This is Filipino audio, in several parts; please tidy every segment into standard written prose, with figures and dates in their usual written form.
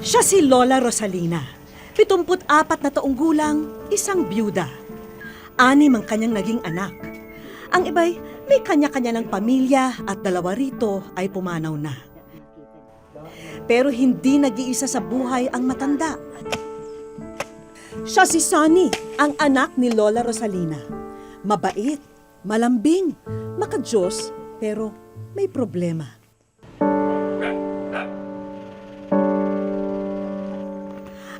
Siya si Lola Rosalina, 74 na taong gulang, isang byuda. 6 ang kanyang naging anak. Ang iba'y may kanya-kanya ng pamilya at 2 rito ay pumanaw na. Pero hindi nag-iisa sa buhay ang matanda. Siya si Sonny, ang anak ni Lola Rosalina. Mabait, malambing, makadiyos, pero may problema.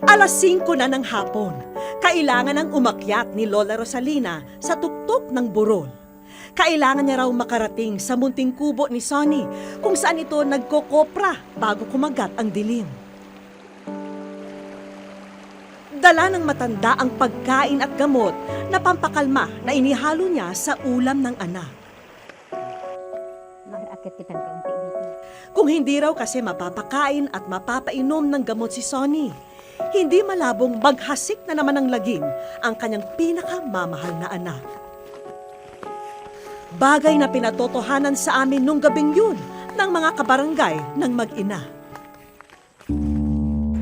Alas 5 na ng hapon, kailangan ng umakyat ni Lola Rosalina sa tuktok ng burol. Kailangan niya raw makarating sa munting kubo ni Sonny kung saan ito nagkokopra bago kumagat ang dilim. Dala ng matanda ang pagkain at gamot na pampakalma na inihalo niya sa ulam ng anak. Kung hindi raw kasi mapapakain at mapapainom ng gamot si Sonny, hindi malabong maghasik na naman ng lagim ang kanyang pinakamamahal na anak. Bagay na pinatotohanan sa amin nung gabing yun ng mga kabarangay ng mag-ina.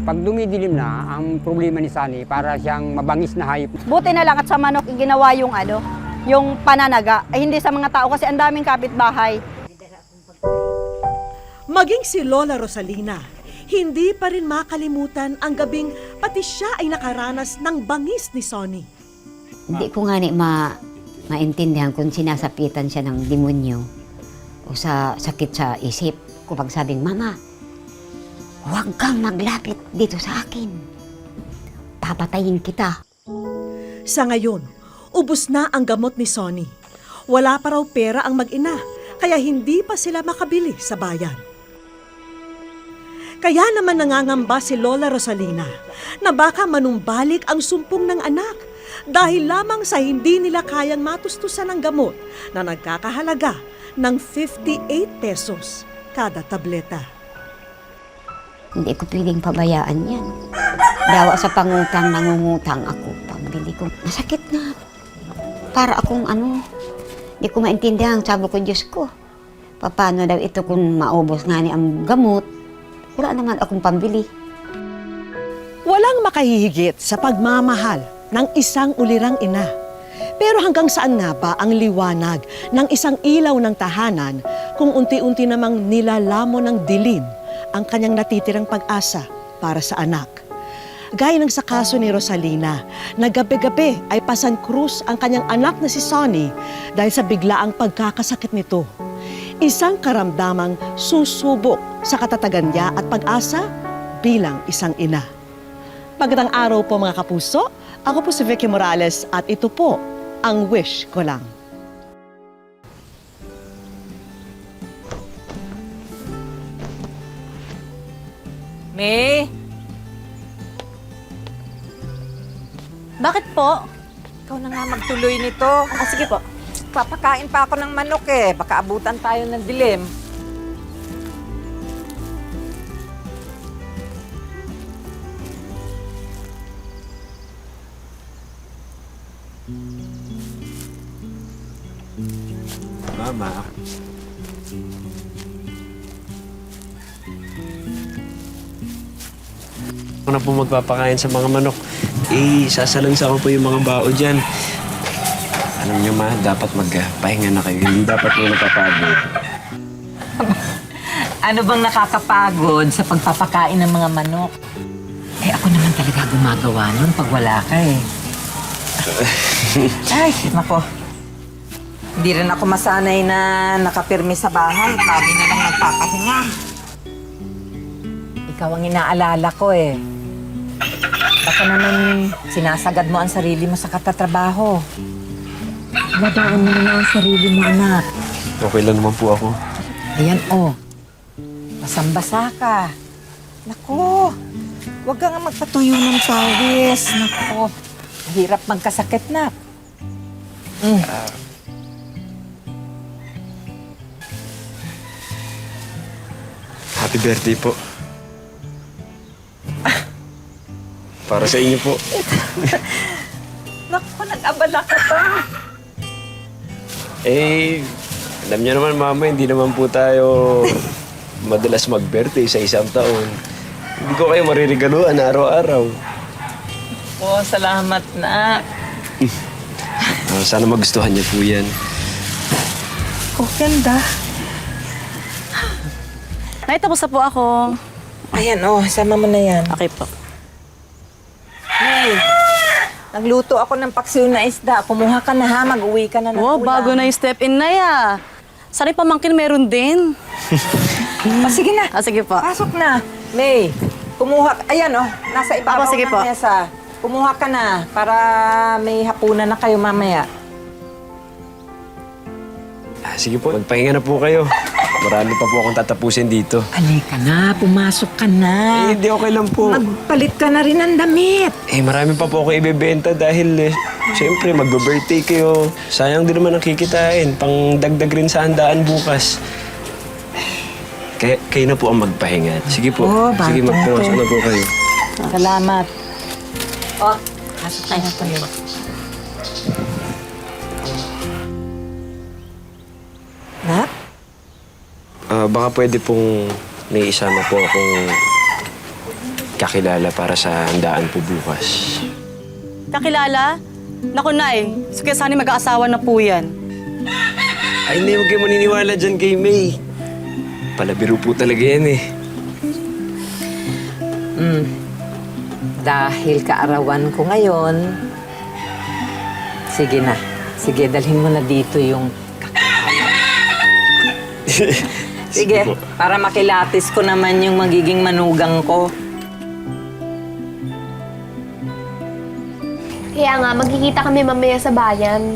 Pag dumidilim na, ang problema ni Sonny, para siyang mabangis na hayop. Buti na lang at sa manok ginawa yung pananaga. Ay hindi sa mga tao kasi ang daming kapitbahay. Maging si Lola Rosalina, hindi pa rin makalimutan ang gabing pati siya ay nakaranas ng bangis ni Sonny. Hindi ko nga maintindihan kung sinasapitan siya ng demonyo o sa sakit sa isip. Kapag sabing, Mama, huwag kang maglapit dito sa akin. Papatayin kita. Sa ngayon, ubos na ang gamot ni Sonny. Wala pa raw pera ang mag-ina, kaya hindi pa sila makabili sa bayan. Kaya naman nangangamba si Lola Rosalina na baka manumbalik ang sumpong ng anak dahil lamang sa hindi nila kayang matustusan ng gamot na nagkakahalaga ng 58 pesos kada tableta. Hindi ko pwedeng pabayaan yan. Dawa sa pangutang, nangungutang ako. Pambili ko. Masakit na. Para akong hindi ko maintindihan. Sabi ko, Diyos ko, paano daw ito kung maubos nga ni ang gamot? Wala naman akong pambili. Walang makahihigit sa pagmamahal ng isang ulirang ina. Pero hanggang saan nga ba ang liwanag ng isang ilaw ng tahanan kung unti-unti namang nilalamon ng dilim ang kanyang natitirang pag-asa para sa anak? Gaya ng sa kaso ni Rosalina, na gabi-gabi ay Pasan Cruz ang kanyang anak na si Sonny dahil sa biglaang pagkakasakit nito. Isang karamdamang susubok sa katatagan niya at pag-asa bilang isang ina. Magandang araw po mga kapuso. Ako po si Vicky Morales at ito po ang Wish Ko Lang. May? Bakit po? Ikaw na nga magtuloy nito. Sige po. Papakain pa ako ng manok eh. Baka abutan tayo ng dilim. Mama. Ako na po magpapakain sa mga manok. Sasalansa ko po yung mga bao dyan. Alam niyo ma, dapat magpahinga na kayo. Hindi dapat po napapagod. Ano bang nakakapagod sa pagpapakain ng mga manok? Eh ako naman talaga gumagawa nun pag wala ka eh. Ay, nako. Hindi rin ako masanay na nakapirmi sa bahay. Lagi na lang nagpapahinga. Ikaw ang inaalala ko eh. Baka naman sinasagad mo ang sarili mo sa katatrabaho. Ladaan mo na ang sarili mo, anak. Okay lang naman po ako. Ayan, oh. Basang-basa ka. Naku, huwag ka nga magpatuyo ng pawis. Naku, mahirap magkasakit na. Happy birthday po. Para sa inyo po. Naku, nag-abala ka pa. Alam niyo naman, Mama, hindi naman po tayo madalas mag-birthday sa isang taon. Hindi ko kayo maririgaluan araw-araw. Oh, salamat na. Sana magustuhan niyo po yan. Oh, ganda. Nay, tapos na po ako. Ayan, oh, sama mo na yan. Okay po. Hey, nagluto ako ng paksiw na isda. Kumuha ka na ha, mag-uwi ka na ng Wow, ulam. bago na yung step in na ya. Sana yung pamangkin meron din. Sige na. Sige po. Pasok na. May, kumuha. Ayan, oh, nasa ibabaw sige ng po. mesa. Kumuha ka na para may hapunan na kayo mamaya. Sige po, magpahinga na po kayo. Marami pa po akong tatapusin dito. Halika na, pumasok ka na. Hindi, okay lang po. Magpalit ka na rin ng damit. Marami pa po ako ibebenta dahil siyempre magbe-birthday kayo. Sayang din naman ang kikitain. Pang dagdag rin sa handaan bukas. Kayo na po ang magpahinga. Sige po. Oh, Sige, batong magpumasok to. na po kayo. Salamat. Oh, pasok tayo na tayo. Nak? Baka pwede pong may isama po akong kakilala para sa handaan po bukas. Kakilala? Naku, Nay. So kaya sana mag-aasawa na po yan. Ay, hindi. Huwag kayo maniniwala dyan kay May. Palabiro po talaga yan eh. Dahil kaarawan ko ngayon, sige na. Sige, dalhin mo na dito yung Sige, po. para makilatis ko naman yung magiging manugang ko. Kaya nga, magkikita kami mamaya sa bayan.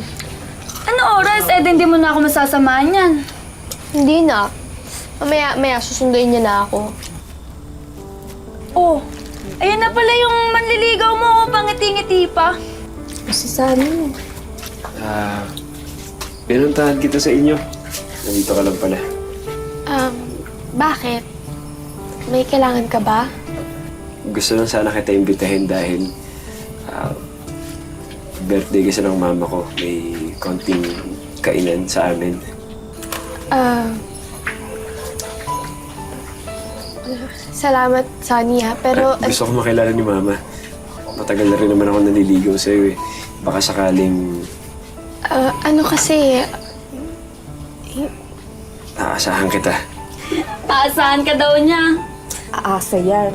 Ano oras? Hindi mo na ako masasamahan yan. Hindi na. Mamaya susunduin niya na ako. Oh, ayun na pala yung manliligaw mo. Pangiti-ngiti pa. Si Sunny. Pinuntahan kita sa inyo. Nandito ka lang pala. Bakit? May kailangan ka ba? Gusto lang sana kita imbitahin dahil birthday kasi ng mama ko. May konting kainan sa amin. Salamat, Sunny, ha. Pero, Gusto ko makilala ni mama. Matagal na rin naman ako naliligaw sa'yo eh. Baka sakaling ano kasi, aasahan kita. Aasahan ka daw niya. Aasa yan.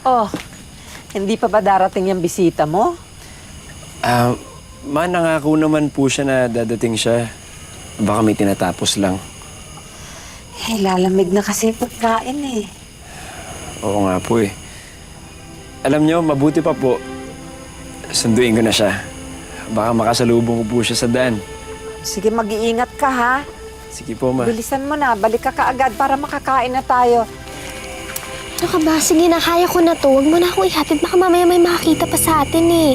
Oh, hindi pa ba darating yung bisita mo? Ma, nangako naman po siya na dadating siya. Baka may tinatapos lang. Lalamig na kasi pagkain eh. Oo nga po eh. Alam niyo, mabuti pa po. Sunduin ko na siya. Baka makasalubong ko po siya sa daan. Sige, mag-iingat ka ha. Sige po, ma. Bilisan mo na, balik ka kaagad para makakain na tayo. ano ka ba? Sige na, kaya ko na to. Huwag mo na akong ihatid. Baka mamaya may makakita pa sa atin, eh.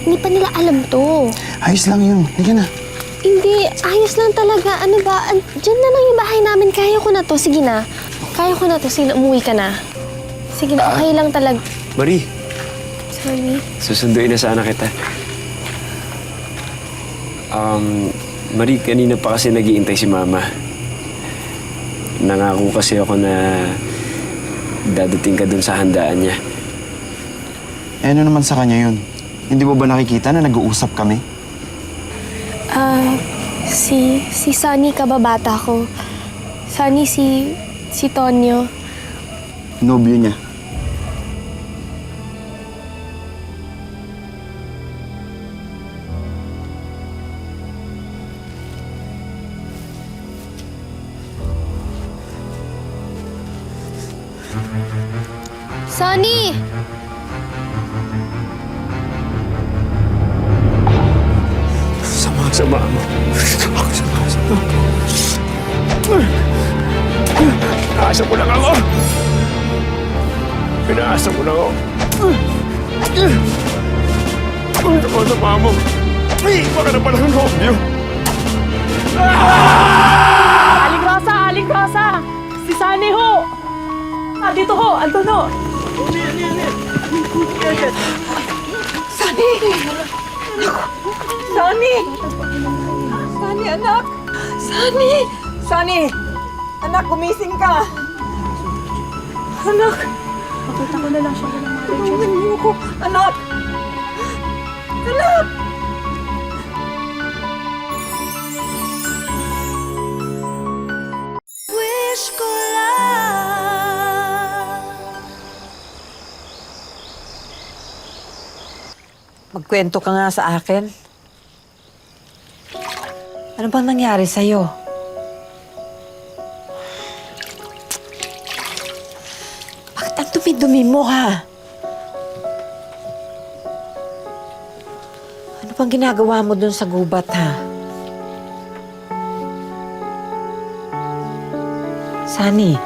Hindi pa nila alam to. Ayos lang yun. Hindi na. Hindi, ayos lang talaga. Ano ba? Diyan na lang yung bahay namin. Kaya ko na to. Sige na. Kaya ko na to. Sige na, umuwi ka na. Sige na, okay lang talaga. Marie, Sorry. susunduin na sana kita. Marie, kanina pa kasi nag-iintay si Mama. Nangako kasi ako na dadating ka dun sa handaan niya. Ano naman sa kanya yun? Hindi mo ba nakikita na nag-uusap kami? Si Sunny, kababata ko. Sunny, si Tonyo. Nobyo niya. Sunny! Sama mo. Sama. Pinaasa mo lang ako. Pinaasa mo lang ako. Sama mo. May iba ka na palang nobyo. Aling Rosa! Aling Rosa! Si Sunny ho! Ah, dito ho! Andun ho! Sunny! Sunny! Sunny, anak! Sunny! Sunny! Anak, gumising ka! Anak! Pakita ko na lang siya ng mga Tulungan ko! Anak! Anak! Wish ko lang. Magkwento ka nga sa akin. Ano bang nangyari sa'yo? Bakit ang dumi-dumi mo, ha? Ano bang ginagawa mo dun sa gubat, ha? Sunny.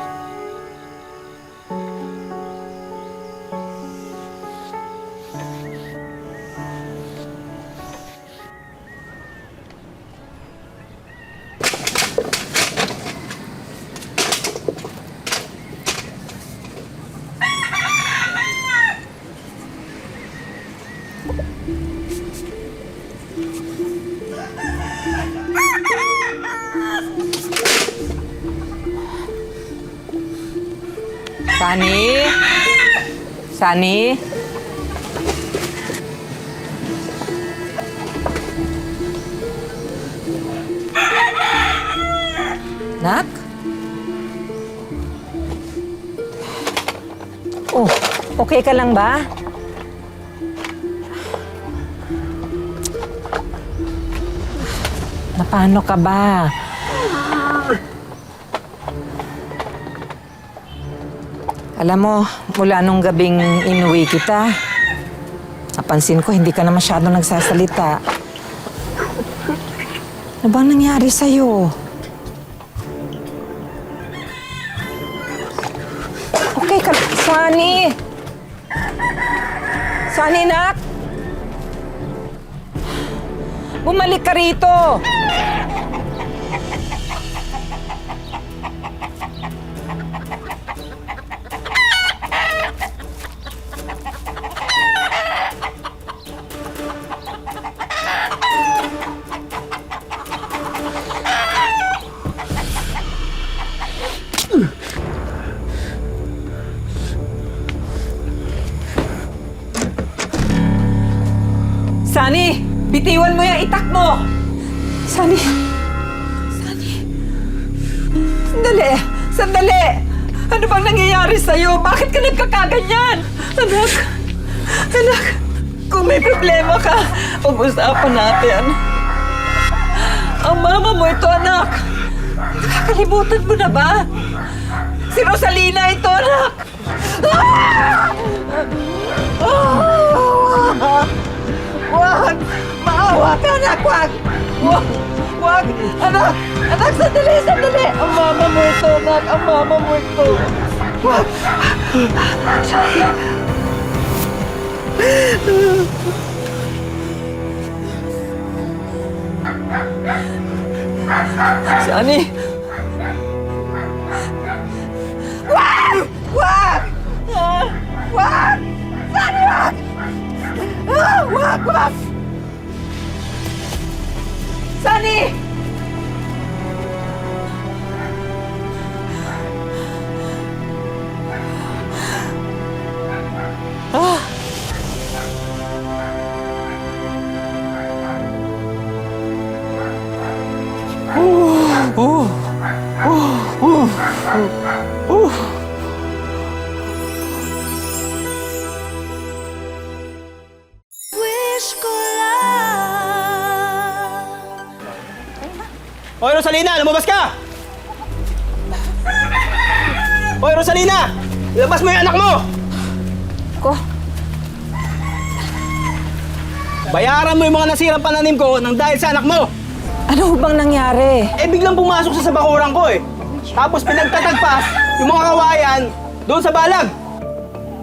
Sunny? Sunny? Nak? Oh, okay ka lang ba? Napano ka ba? Alam mo, mula nung gabing inuwi kita, napansin ko hindi ka na masyado nagsasalita. Ano bang nangyari sa'yo? Okay ka, Sunny! Sunny, nak! Bumalik ka rito! Sunny! Bitiwan mo yung itak mo! Sunny! Sunny! Sandali! Sandali! Ano bang nangyayari sa'yo? Bakit ka nagkakaganyan? Anak! Anak! Kung may problema ka, pag-usapan natin. Ang mama mo ito, anak! Nakakalimutan mo na ba? Si Rosalina ito, anak! Ah! Ah! Wag! Maawa ka, anak! Wag! Wag! Wag! Anak! Anak, sandali! Sandali! Ang mama mo ito, anak! Ang mama mo ito! Wag! Sunny! Wag! Wag! Ah! Wag! Sunny, wag! Ah, wag! Wag! Sunny! Ah! Wish ko lang. Hoy, Rosalina! Lumabas ka! Hoy, Rosalina! Ilabas mo yung anak mo! Ko? Bayaran mo yung mga nasirang pananim ko nang dahil sa anak mo! Ano bang nangyari? Eh, biglang pumasok sa bakuran ko eh. Tapos pinagtatagpas yung mga kawayan doon sa balag.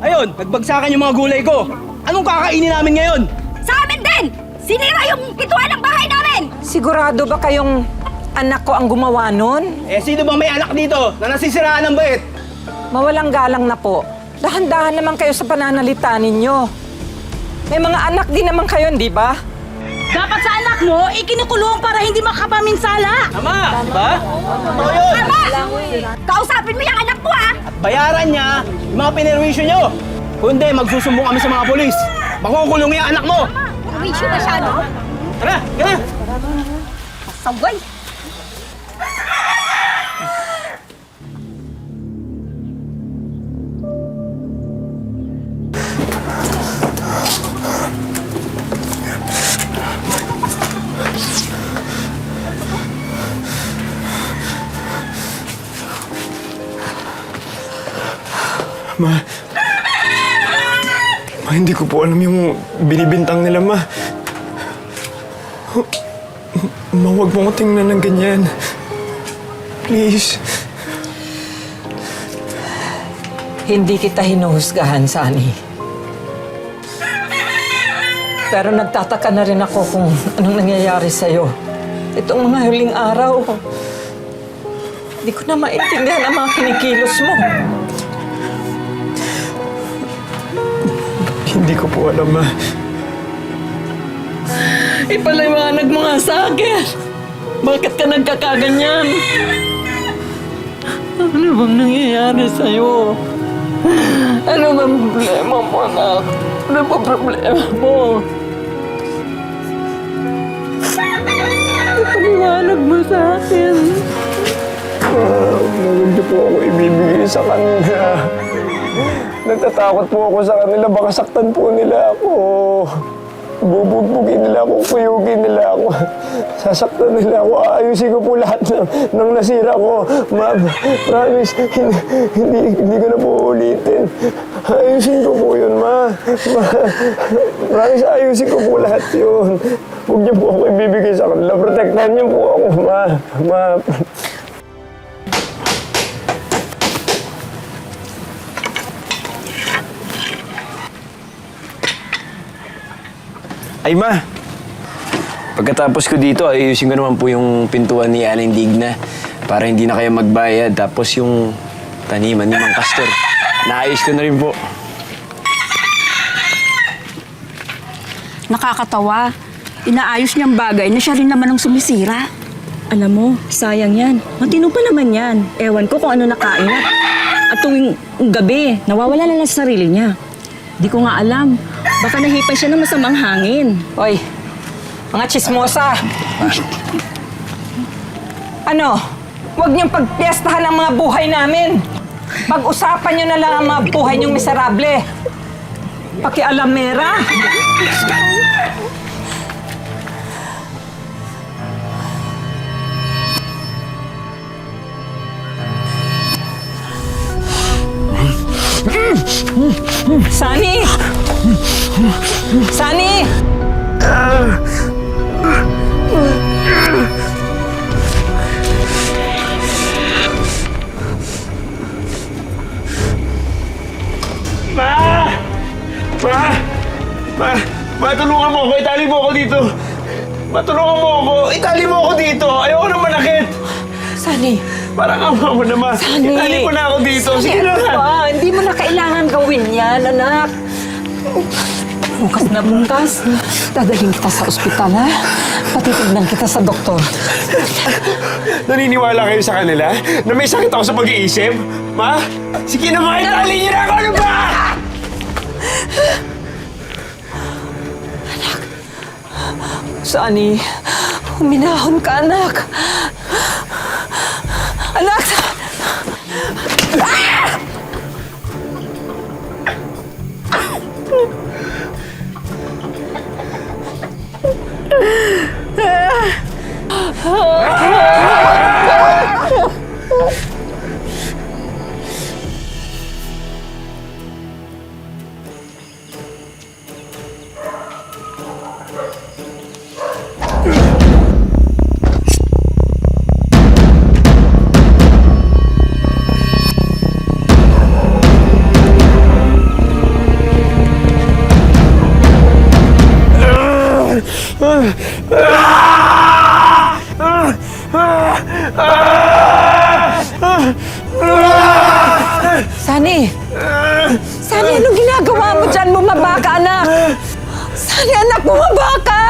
Ayun, nagbagsakan yung mga gulay ko. Anong kakainin namin ngayon? Sa amin din! Sinira yung pintuan ng bahay namin! Sigurado ba kayong anak ko ang gumawa nun? Eh, sino bang may anak dito na nasisiraan ng bait? Mawalang galang na po. Dahan-dahan naman kayo sa pananalita ninyo. May mga anak din naman kayo, di ba? Dapat sa anak mo, ikinukulong para hindi makapaminsala! Tama, di ba? Totoo yun. Tama! Kausapin mo yung anak mo, ha? At bayaran niya yung mga pinerwisyo nyo. Kundi, magsusumbong kami sa mga polis. Makukulong yung anak mo. Wisyo na siya, no? Tara, tara. Saway! Ma, hindi ko po alam yung binibintang nila, ma. Ma, huwag mo ko tingnan ng ganyan. Please. Hindi kita hinuhusgahan, Sani. Pero nagtataka na rin ako kung anong nangyayari sa'yo. Itong mga huling araw, hindi ko na maintindihan ang mga kinikilos mo. Hindi ko po alam, ma. Ipaliwanag mo nga sa akin. Bakit ka nagkakaganyan? Ano bang nangyayari sa'yo? Ano bang problema mo, anak? Ano bang problema mo? Ipaliwanag mo sa akin. Huwag niyo po ako ibibigay sa kanila. Natatakot po ako sa kanila. Baka saktan po nila ako. Bubugbugin nila ako, kuyugin nila ako. Sasaktan nila ako. Ayusin ko po lahat ng nasira ko. Ma, promise, hindi ko na po ulitin. Ayusin ko po yun, ma. Promise, ayusin ko po lahat yun. Huwag niyo po ako ibibigay sa kanila. Protektahan niyo po ako, ma. Ma. Ay, ma! Pagkatapos ko dito, ayusin ko naman po yung pintuan ni Aling Digna para hindi na kayo magbayad. Tapos yung taniman ni Mang Castor, naayos ko na rin po. Nakakatawa. Inaayos niyang bagay na siya rin naman ang sumisira. Alam mo, sayang yan. Matino pa naman yan. Ewan ko kung ano nakain. At tuwing gabi, nawawala na lang sa sarili niya. Di ko nga alam. Baka nahipan siya ng masamang hangin. Hoy, mga chismosa! Ano? Huwag niyong pagpiestahan ang mga buhay namin. Pag-usapan niyo na lang ang mga buhay niyong miserable. Pakialamera! Sani! Sani! Tulungan mo ako. Itali mo ako dito. Matulungan mo ako. Itali mo ako dito. Ayoko na manakit. Sani! Parang ama mo naman. Sani! Itali mo na ako dito. Sani, Sige na. ano ba? Hindi mo na kailangan gawin yan, anak. Bukas na bukas. Dadalhin kita sa ospital, ha? Patitignan kita sa doktor. Naniniwala kayo sa kanila na may sakit ako sa pag-iisip? Ma? Sige na mga itali niyo na ako. Ano ba? Sani, huminahon ka, anak. Anak! Sunny! Sunny, anong ginagawa mo dyan? Bumaba ka, anak! Sunny, anak, bumaba ka!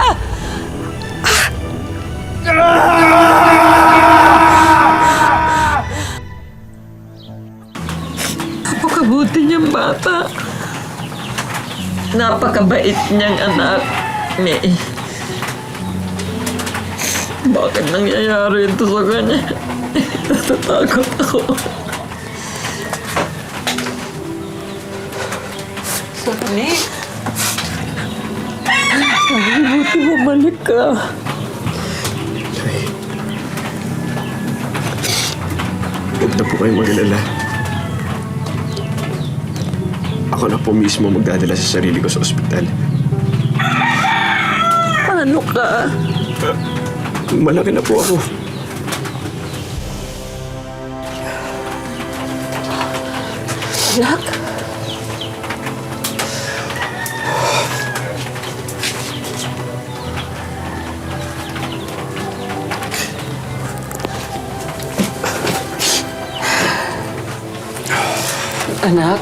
Napakabuti niyang bata. Napakabait niyang anak, May. Bakit nangyayari ito sa kanya? Natatakot ako. Sunny! Buti bumalik ka. Huwag na po kayo mag-alala. Ako na po mismo magdadala sa sarili ko sa ospital. Paano ka? Malaki na po ako. Anak? Anak,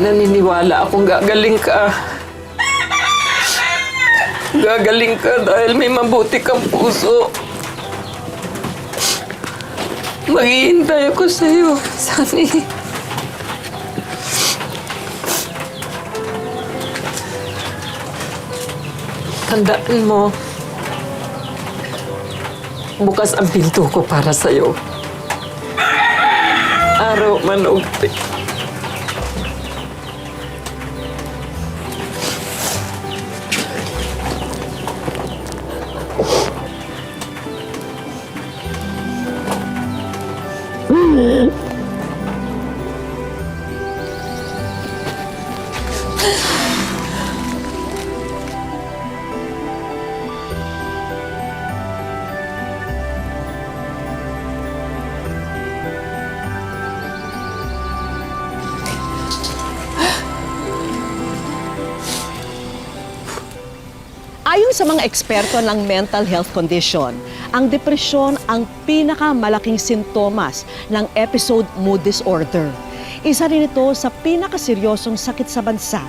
naniniwala akong gagaling ka. Gagaling ka dahil may mabuti kang puso. Maghihintay ako sa'yo, Sunny. Tandaan mo, bukas ang pinto ko para sa'yo. Araw man o gabi. Ayon sa mga eksperto ng mental health condition, ang depresyon ang pinakamalaking sintomas ng episode mood disorder. Isa rin ito sa pinakaseryosong sakit sa bansa,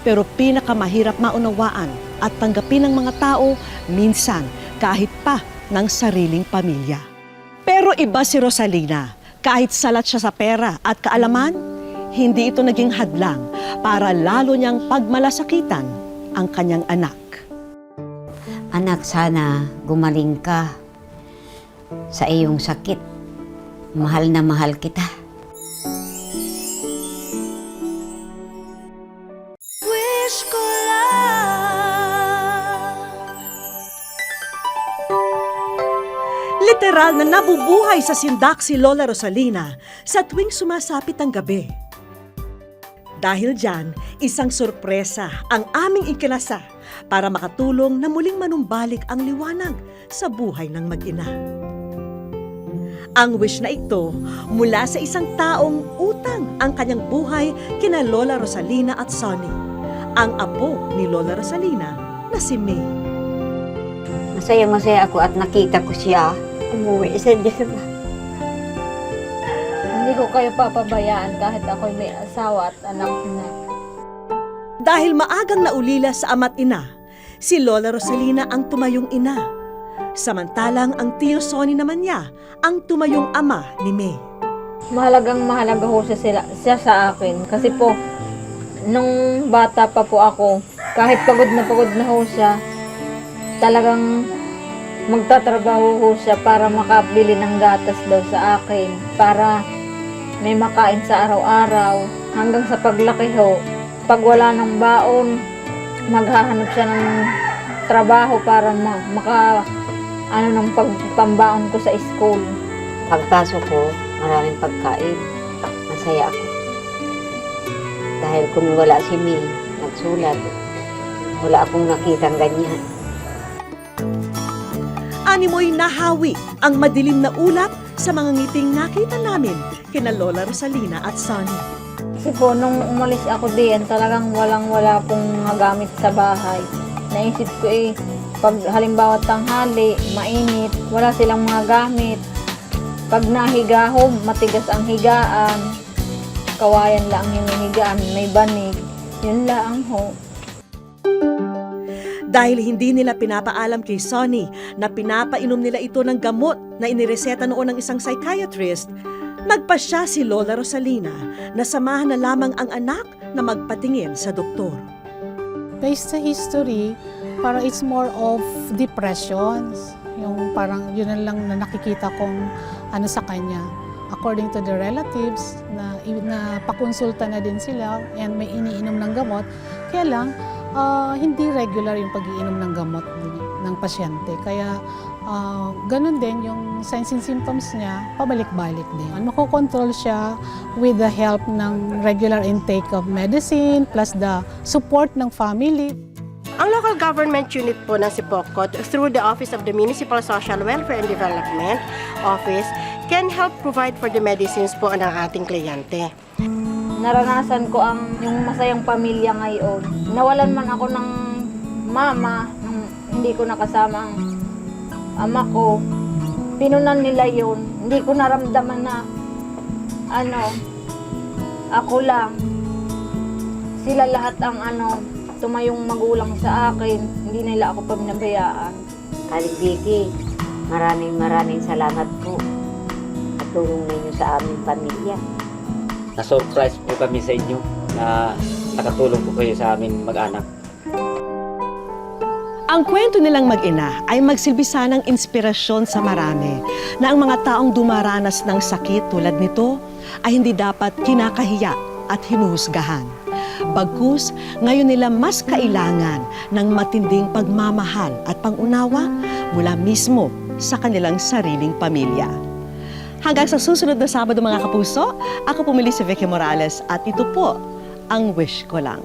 pero pinakamahirap maunawaan at tanggapin ng mga tao minsan kahit pa ng sariling pamilya. Pero iba si Rosalina. Kahit salat siya sa pera at kaalaman, hindi ito naging hadlang para lalo niyang pagmalasakitan ang kanyang anak. Anak, sana gumaling ka sa iyong sakit. Mahal na mahal kita. Wish ko lang. Literal na nabubuhay sa sindak si Lola Rosalina sa tuwing sumasapit ang gabi. Dahil dyan, isang sorpresa ang aming ikinasa para makatulong na muling manumbalik ang liwanag sa buhay ng mag-ina. Ang wish na ito mula sa isang taong utang ang kanyang buhay kina Lola Rosalina at Sonny, ang apo ni Lola Rosalina na si May. Masaya-masaya ako at nakita ko siya umuwi sa Diyos. Hindi ko kayo papabayaan kahit ako'y may asawa at anak na. Dahil maagang naulila sa ama't ina, si Lola Rosalina ang tumayong ina. Samantalang ang tiyo Sonny naman niya ang tumayong ama ni May. Mahalagang mahalaga ho siya sa akin. Kasi po, nung bata pa po ako, kahit pagod na ho siya, talagang magtatrabaho ho siya para makabili ng gatas daw sa akin. Para may makain sa araw-araw. Hanggang sa paglaki ho, pag wala ng baon, maghahanap siya ng trabaho para ng pambaon ko sa school. Pagpasok ko, maraming pagkain. Masaya ako. Dahil kung wala si May, nagsulat, wala akong nakitang ganyan. Animoy nahawi ang madilim na ulap sa mga ngiting nakita namin kina Lola Rosalina at Sonny. Kasi po, nung umalis ako diyan, talagang wala pong mga gamit sa bahay. Naisip ko pag halimbawa tanghali, mainit, wala silang mga gamit. Pag nahiga ho, matigas ang higaan. Kawayan lang ang hinihigaan, may banig. Yun lang ho. Dahil hindi nila pinapaalam kay Sonny na pinapainom nila ito ng gamot na inireseta noon ng isang psychiatrist, nagpasya si Lola Rosalina na samahan na lamang ang anak na magpatingin sa doktor. Based sa history, parang it's more of depressions. Yung parang yun na lang na nakikita kong ano sa kanya. According to the relatives, na pakonsulta na din sila and may iniinom ng gamot. Kaya lang, hindi regular yung pag-iinom ng gamot ng pasyente. Kaya ganun din yung signs and symptoms niya, pabalik-balik din. Makokontrol siya with the help ng regular intake of medicine plus the support ng family. Ang local government unit po ng Sipocot through the Office of the Municipal Social Welfare and Development Office can help provide for the medicines po ng ating kliyente. Naranasan ko yung masayang pamilya ngayon. Nawalan man ako ng mama, hindi ko nakasama ang ama ko. Pinunan nila yun. Hindi ko naramdaman na ako lang. Sila lahat ang tumayong magulang sa akin. Hindi nila ako pagnabayaan. Aling Vicky, maraming salamat po. Tulong ninyo sa aming pamilya. Na-surprise po kami sa inyo na nakatulong po kayo sa aming mag-anak. Ang kwento nilang mag-ina ay magsilbi sanang inspirasyon sa marami na ang mga taong dumaranas ng sakit tulad nito ay hindi dapat kinakahiya at hinuhusgahan. Bagkus, ngayon nila mas kailangan ng matinding pagmamahal at pangunawa mula mismo sa kanilang sariling pamilya. Hanggang sa susunod na Sabado mga kapuso, ako pumili si Vicky Morales at ito po ang wish ko lang.